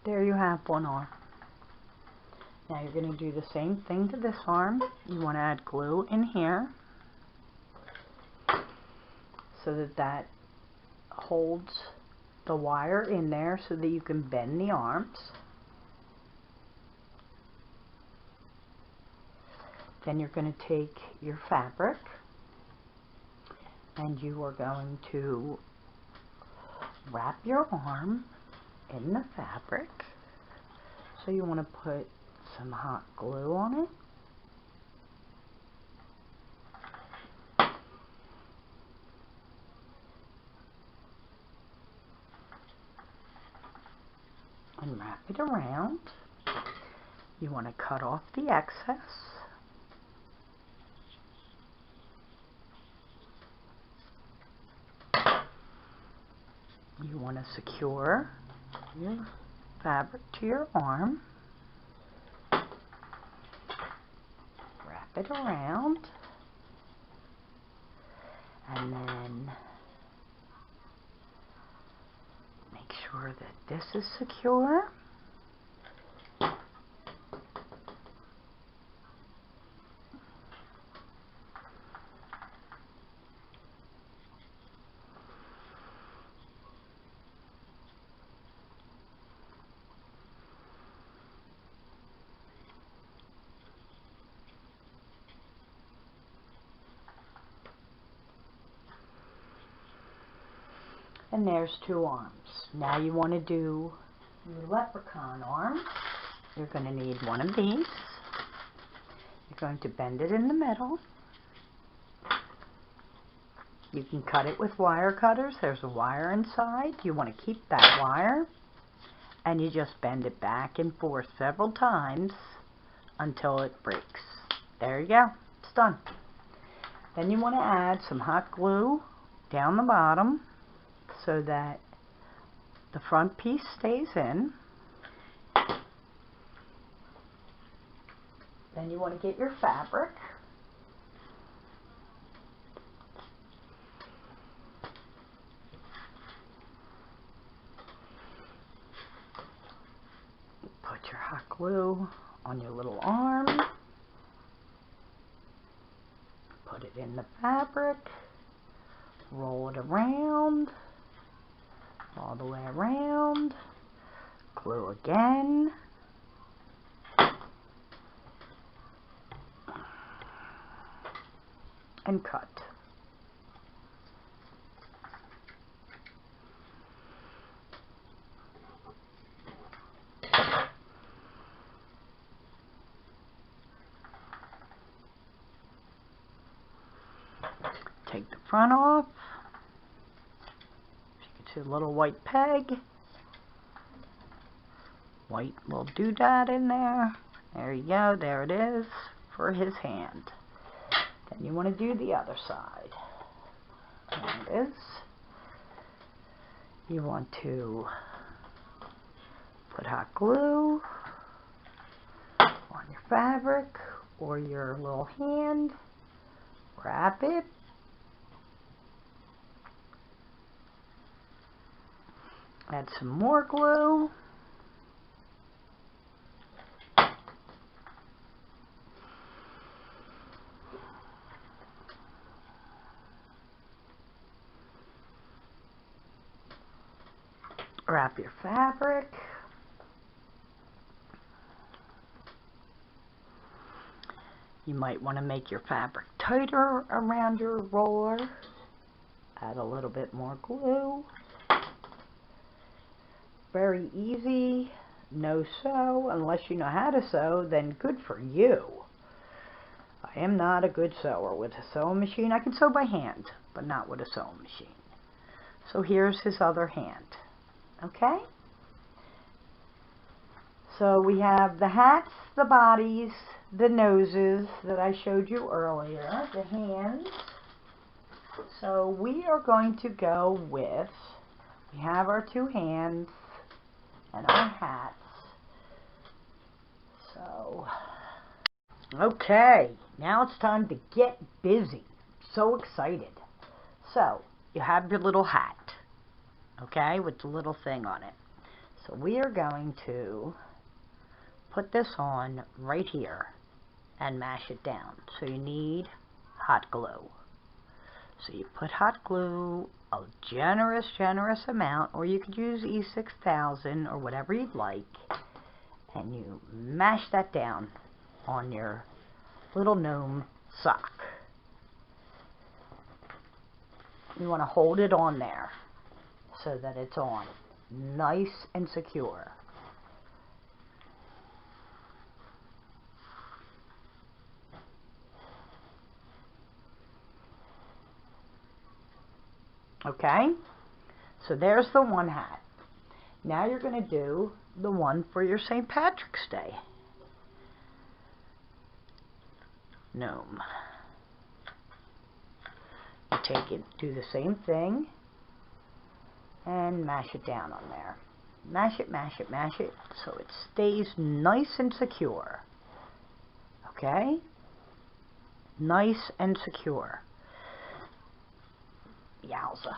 There you have one arm. Now you're going to do the same thing to this arm. You want to add glue in here so that that holds the wire in there so that you can bend the arms. Then you're going to take your fabric and you are going to wrap your arm in the fabric. So you want to put some hot glue on it. And wrap it around. You want to cut off the excess. You want to secure your fabric to your arm. Wrap it around. And then make sure that this is secure. And there's two arms. Now you want to do your leprechaun arm. You're going to need one of these. You're going to bend it in the middle. You can cut it with wire cutters. There's a wire inside. You want to keep that wire. And you just bend it back and forth several times until it breaks. There you go. It's done. Then you want to add some hot glue down the bottom so that the front piece stays in. Then you want to get your fabric. Put your hot glue on your little arm. Put it in the fabric. Roll it around. All the way around. Glue again. And cut. Take the front off. Get your little white peg. White little doodad in there. There you go. There it is for his hand. Then you want to do the other side. There it is. You want to put hot glue on your fabric or your little hand. Wrap it. Add some more glue. Wrap your fabric. You might want to make your fabric tighter around your roller. Add a little bit more glue. Very easy. No sew. Unless you know how to sew, then good for you. I am not a good sewer with a sewing machine. I can sew by hand, but not with a sewing machine. So here's his other hand. Okay? So we have the hats, the bodies, the noses that I showed you earlier, the hands. So we are going to go with, we have our two hands and our hats. So Okay, now it's time to get busy. So excited. So, you have your little hat, okay, with the little thing on it. So we are going to put this on right here and mash it down. So you need hot glue. So you put hot glue, a generous amount, or you could use E6000 or whatever you'd like, and you mash that down on your little gnome sock. You want to hold it on there so that it's on nice and secure. Okay, so there's the one hat. Now you're going to do the one for your St. Patrick's Day gnome. You take it, do the same thing, and mash it down on there. Mash it, mash it, mash it, so it stays nice and secure. Okay? Nice and secure. Yowza.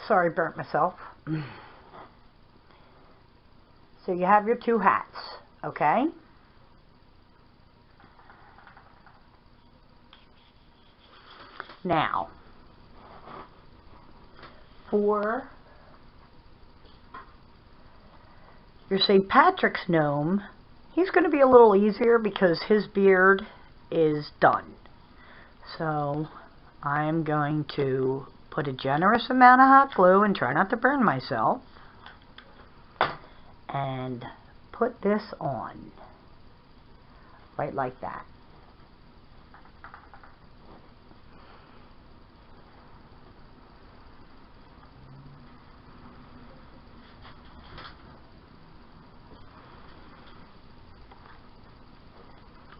Sorry, burnt myself. So you have your two hats, okay? Now, for your St. Patrick's gnome, he's going to be a little easier because his beard is done. So I'm going to put a generous amount of hot glue and try not to burn myself and put this on right like that.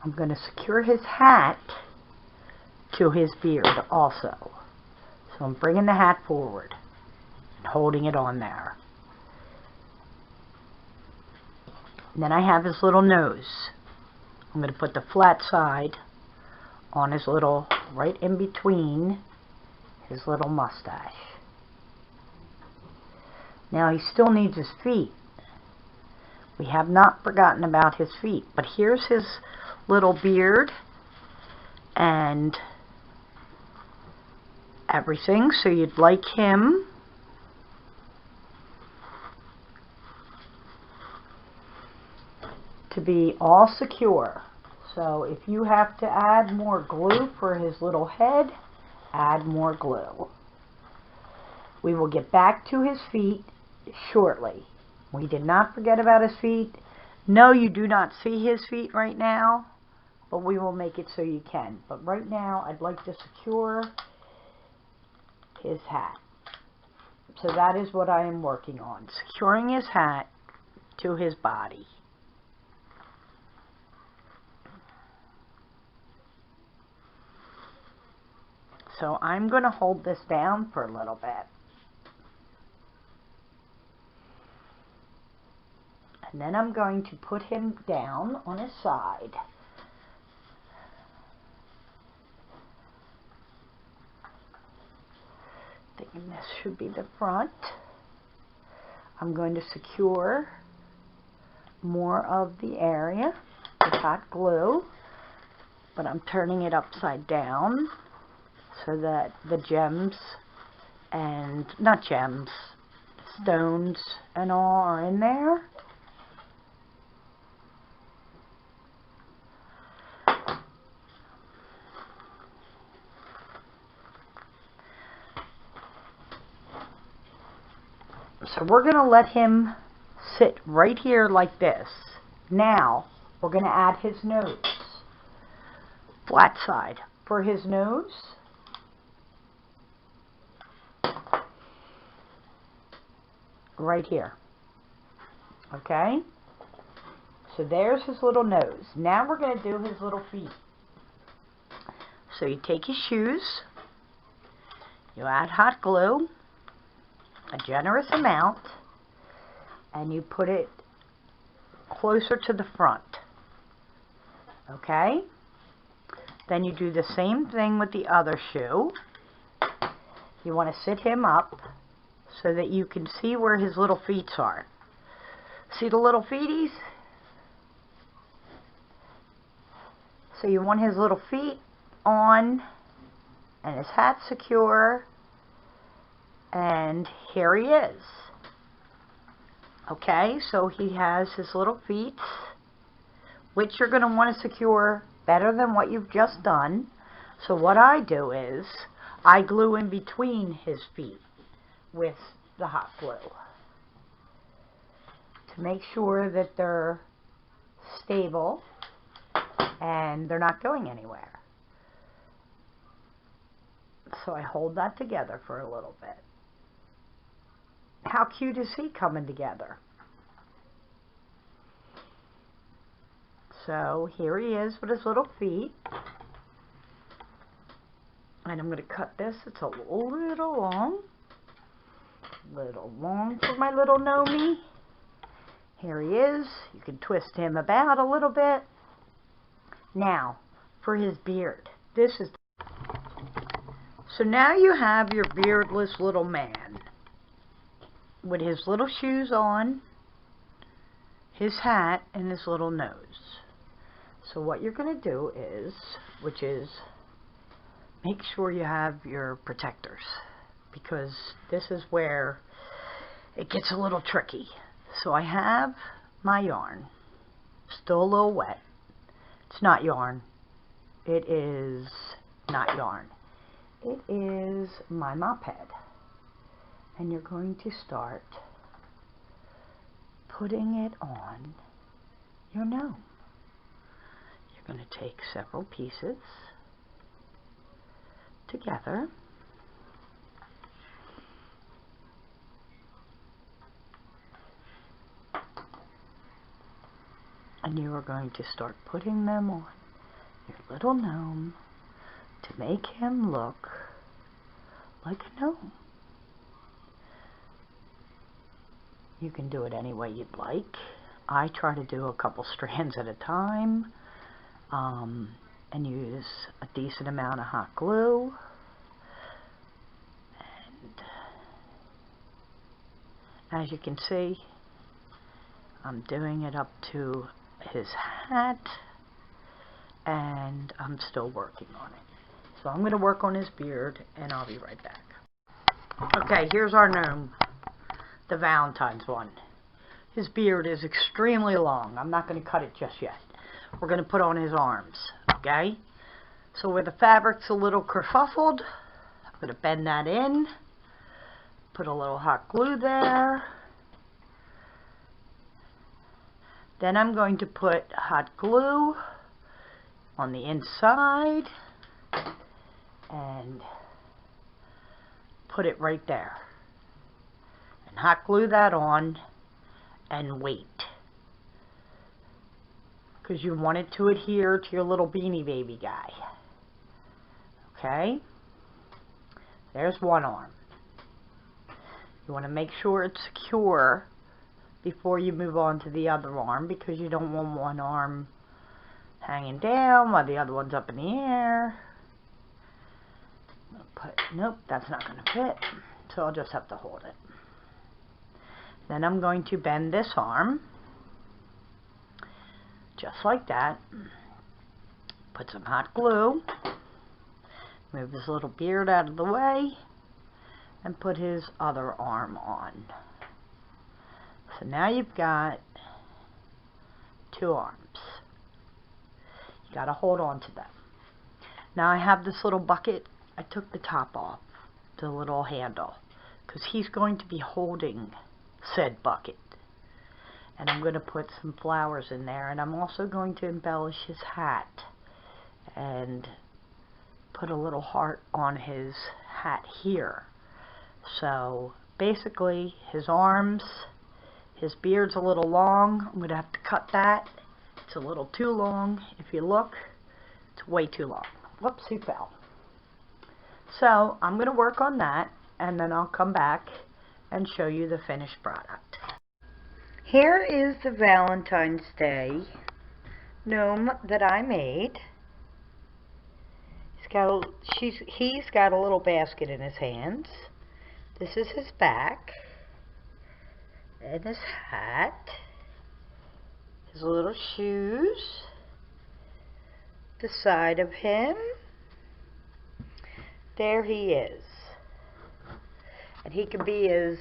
I'm going to secure his hat to his beard also. So I'm bringing the hat forward and holding it on there. And then I have his little nose. I'm going to put the flat side on his little, right in between his little mustache. Now he still needs his feet. We have not forgotten about his feet, but here's his little beard and everything. So you'd like him to be all secure. So if you have to add more glue for his little head, add more glue. We will get back to his feet shortly. We did not forget about his feet. No, you do not see his feet right now, but we will make it so you can. But right now, I'd like to secure his hat. So that is what I am working on, securing his hat to his body. So I'm going to hold this down for a little bit. And then I'm going to put him down on his side. Thinking this should be the front. I'm going to secure more of the area with hot glue, but I'm turning it upside down so that the gems and, not gems, stones and all are in there. So we're going to let him sit right here like this. Now, we're going to add his nose. Flat side for his nose. Right here. Okay? So there's his little nose. Now we're going to do his little feet. So you take his shoes. You add hot glue. A generous amount, and you put it closer to the front. Okay? Then you do the same thing with the other shoe. You want to sit him up so that you can see where his little feet are. See the little feeties? So you want his little feet on and his hat secure, and here he is. Okay, so he has his little feet, which you're going to want to secure better than what you've just done. So what I do is I glue in between his feet with the hot glue to make sure that they're stable and they're not going anywhere. So I hold that together for a little bit. How cute is he coming together? So here he is with his little feet. And I'm going to cut this. It's a little long. For my little Gnomey. Here he is. You can twist him about a little bit. Now, for his beard. So now you have your beardless little man with his little shoes on, his hat, and his little nose. So what you're going to do is, make sure you have your protectors, because this is where it gets a little tricky. So I have my yarn, still a little wet. It's not yarn. It is not yarn. It is my mop head. And you're going to start putting it on your gnome. You're going to take several pieces together. And you are going to start putting them on your little gnome to make him look like a gnome. You can do it any way you'd like. I try to do a couple strands at a time and use a decent amount of hot glue. And as you can see, I'm doing it up to his hat, and I'm still working on it. So I'm going to work on his beard, and I'll be right back. Okay, here's our gnome, the Valentine's one. His beard is extremely long. I'm not going to cut it just yet. We're going to put on his arms, okay? So where the fabric's a little kerfuffled, I'm going to bend that in, put a little hot glue there. Then I'm going to put hot glue on the inside and put it right there. And hot glue that on and wait. Because you want it to adhere to your little Beanie Baby guy. Okay? There's one arm. You want to make sure it's secure before you move on to the other arm, because you don't want one arm hanging down while the other one's up in the air. Nope, that's not going to fit, so I'll just have to hold it. Then I'm going to bend this arm, just like that. Put some hot glue, move his little beard out of the way, and put his other arm on. So now you've got two arms. You got to hold on to them. Now I have this little bucket. I took the top off, the little handle, because he's going to be holding said bucket. And I'm going to put some flowers in there, and I'm also going to embellish his hat and put a little heart on his hat here. So basically his arms, his beard's a little long. I'm going to have to cut that. It's a little too long. If you look, it's way too long. Whoops, he fell. So I'm going to work on that, and then I'll come back and show you the finished product. Here is the Valentine's Day gnome that I made. He's got a little basket in his hands. This is his back and his hat, his little shoes, the side of him. There he is. And he can be as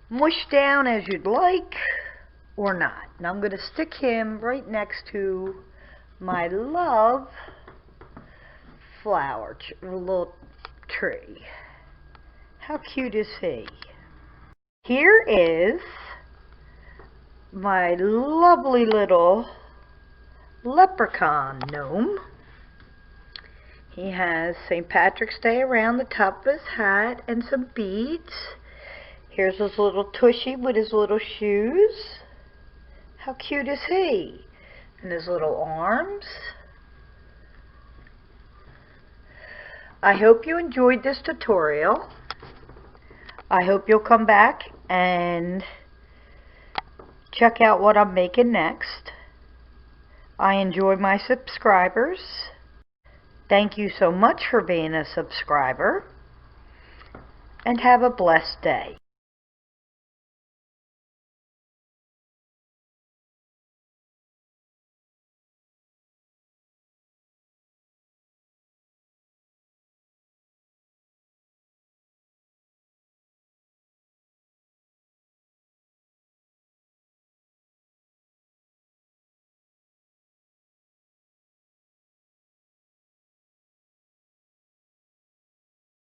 mushed down as you'd like or not. And I'm going to stick him right next to my love flower little tree. How cute is he? Here is my lovely little leprechaun gnome. He has St. Patrick's Day around the top of his hat and some beads. Here's his little tushy with his little shoes. How cute is he? And his little arms. I hope you enjoyed this tutorial. I hope you'll come back and check out what I'm making next. I enjoy my subscribers. Thank you so much for being a subscriber. And have a blessed day.